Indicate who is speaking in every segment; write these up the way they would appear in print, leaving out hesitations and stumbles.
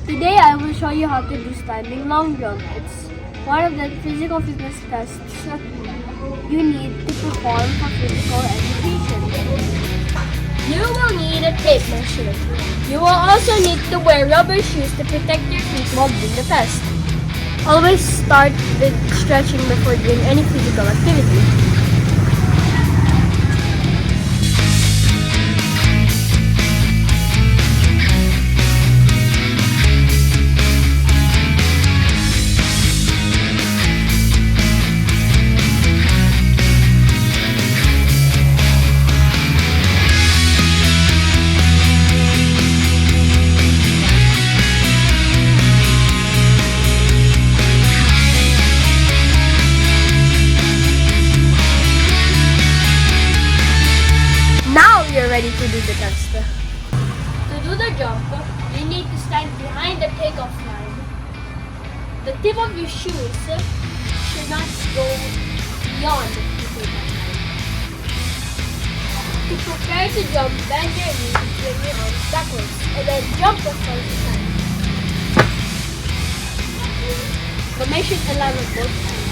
Speaker 1: Today I will show you how to do standing long jump. It's one of the physical fitness tests you need to perform for physical education. You will need a tape measure. You will also need to wear rubber shoes to protect your feet while doing the test. Always start with stretching before doing any physical activity. You're ready to do the test. To do the jump, you need to stand behind the takeoff line. The tip of your shoes should not go beyond the takeoff line. To prepare to jump, bend your knees and swing your arms backwards, and then jump as far as you can. But make sure to land on both sides.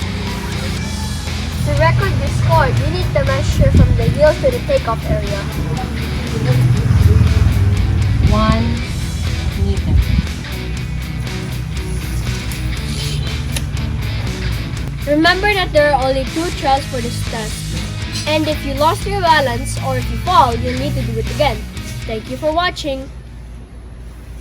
Speaker 1: To record your score, you need to measure from the heel to the takeoff area.
Speaker 2: 1 meter.
Speaker 1: Remember that there are only 2 trials for this test. And if you lost your balance or if you fall, you'll need to do it again. Thank you for watching.